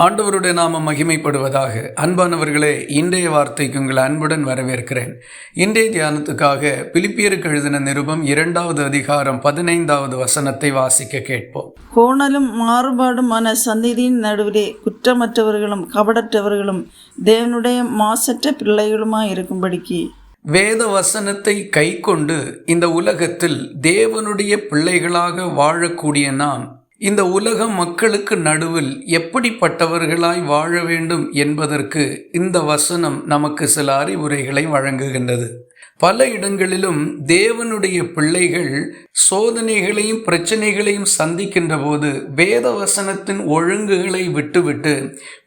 ஆண்டவருடைய நாமம் மகிமைப்படுவதாக. அன்பானவர்களே, இன்றைய வார்த்தைக்கு உங்கள் அன்புடன் வரவேற்கிறேன். இன்றைய தியானத்துக்காக பிலிப்பியருக்கு எழுதின நிருபம் 2வது அதிகாரம் 15வது வசனத்தை வாசிக்க கேட்போம். கோணலும் மாறுபாடுமான சந்ததியின் நடுவிலே குற்றமற்றவர்களும் கபடற்றவர்களும் தேவனுடைய மாசற்ற பிள்ளைகளுமாய் இருக்கும்படிக்கு வேத வசனத்தை கை கொண்டு இந்த உலகத்தில் தேவனுடைய பிள்ளைகளாக வாழக்கூடிய நாம் இந்த உலக மக்களுக்கு நடுவில் எப்படிப்பட்டவர்களாய் வாழ வேண்டும் என்பதற்கு இந்த வசனம் நமக்கு சில அறிவுரைகளை வழங்குகின்றது. பல இடங்களிலும் தேவனுடைய பிள்ளைகள் சோதனைகளையும் பிரச்சனைகளையும் சந்திக்கின்ற போது வேத வசனத்தின் ஒழுங்குகளை விட்டுவிட்டு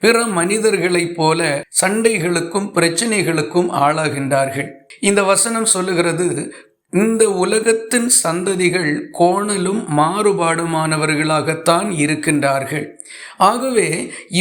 பிற மனிதர்களைப் போல சண்டைகளுக்கும் பிரச்சனைகளுக்கும் ஆளாகின்றார்கள். இந்த வசனம் சொல்லுகிறது, இந்த உலகத்தின் சந்ததிகள் கோணலும் மாறுபாடுமானவர்களாகத்தான் இருக்கின்றார்கள். ஆகவே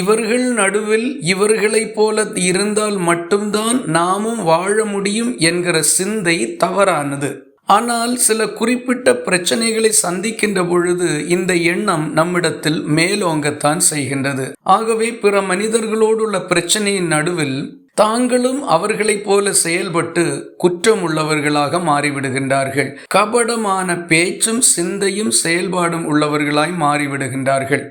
இவர்கள் நடுவில் இவர்களைப் போல இருந்தால் மட்டும்தான் நாமும் வாழ முடியும் என்கிற சிந்தை தவறானது. ஆனால் சில குறிப்பிட்ட பிரச்சனைகளை சந்திக்கின்ற பொழுது இந்த எண்ணம் நம்மிடத்தில் மேலோங்கத்தான் செய்கின்றது. ஆகவே பிற மனிதர்களோடுள்ள பிரச்சனையின் நடுவில் தாங்களும் அவர்களைப் போல செயல்பட்டு குற்றம் உள்ளவர்களாக மாறிவிடுகின்றார்கள். கபடமான பேச்சும் சிந்தையும் செயல்பாடும் உள்ளவர்களாய் மாறிவிடுகின்றார்கள்.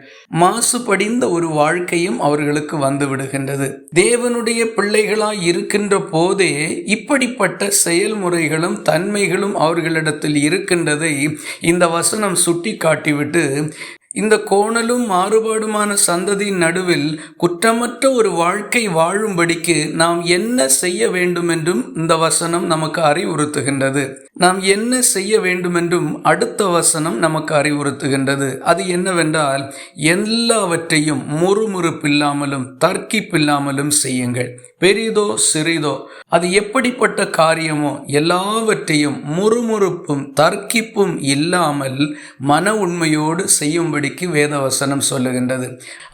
மாசுபடிந்த ஒரு வாழ்க்கையும் அவர்களுக்கு வந்து விடுகின்றது. தேவனுடைய பிள்ளைகளாய் இருக்கின்ற போதே இப்படிப்பட்ட செயல்முறைகளும் தன்மைகளும் அவர்களிடத்தில் இருக்கின்றதை இந்த வசனம் சுட்டி காட்டிவிட்டு, இந்த கோணலும் மாறுபாடுமான சந்ததியின் நடுவில் குற்றமற்ற ஒரு வாழ்க்கை வாழும்படிக்கு நாம் என்ன செய்ய வேண்டும் என்றும் இந்த வசனம் நமக்கு அறிவுறுத்துகின்றது. நாம் என்ன செய்ய வேண்டும் என்றும் அடுத்த வசனம் நமக்கு அறிவுறுத்துகின்றது. அது என்னவென்றால், எல்லாவற்றையும் முறுமுறுப்பில்லாமலும் தர்க்கிப்பில்லாமலும் செய்யுங்கள். பெரிதோ சிறிதோ அது எப்படிப்பட்ட காரியமோ எல்லாவற்றையும் முறுமுறுப்பும் தர்க்கிப்பும் இல்லாமல் மன உண்மையோடு செய்யும்படிக்கு வேதவசனம் சொல்லுகின்றது.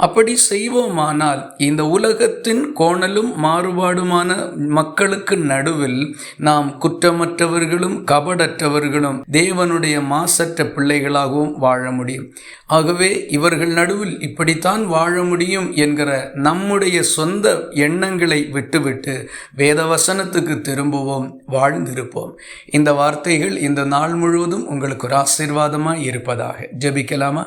அப்படி செய்வோமானால் இந்த உலகத்தின் கோணலும் மாறுபாடுமான மக்களுக்கு நடுவில் நாம் குற்றமற்றவர்களும் கபடற்றவர்களும் தேவனுடைய மாசற்ற பிள்ளைகளாகவும் வாழ முடியும். ஆகவே இவர்கள் நடுவில் இப்படித்தான் வாழ முடியும் என்கிற நம்முடைய சொந்த எண்ணங்களை விட்டுவிட்டு வேதவசனத்துக்கு திரும்புவோம், வாழ்ந்திருப்போம். இந்த வார்த்தைகள் இந்த நாள் முழுவதும் உங்களுக்கு ஒரு ஆசீர்வாதமாய் இருப்பதாக. ஜெபிக்கலாமா?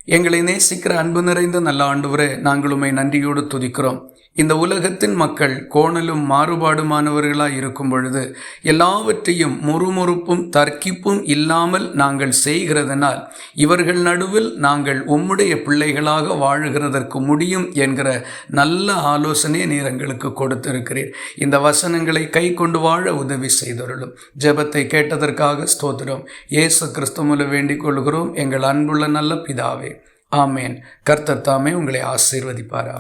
எங்களை நேசிக்கிற அன்பு நிறைந்த நல்ல ஆண்டவரே, நாங்கள் உம்மை நன்றியோடு துதிக்கிறோம். இந்த உலகத்தின் மக்கள் கோணலும் மாறுபாடுமானவர்களாய் இருக்கும் பொழுது எல்லாவற்றையும் முறுமுறுப்பும் தர்க்கிப்பும் இல்லாமல் நாங்கள் செய்கிறதனால் இவர்கள் நடுவில் நாங்கள் உம்முடைய பிள்ளைகளாக வாழுகிறதற்கு முடியும் என்கிற நல்ல ஆலோசனை நீர் எங்களுக்கு கொடுத்திருக்கிறீர். இந்த வசனங்களை கை கொண்டு வாழ உதவி செய்தருளும். ஜெபத்தை கேட்டதற்காக ஸ்தோத்திரம். இயேசு கிறிஸ்துவுல வேண்டிக் கொள்கிறோம், எங்கள் அன்புள்ள நல்ல பிதாவே. ஆமேன். கர்த்தர் தாமே உங்களை ஆசீர்வதிப்பாரா.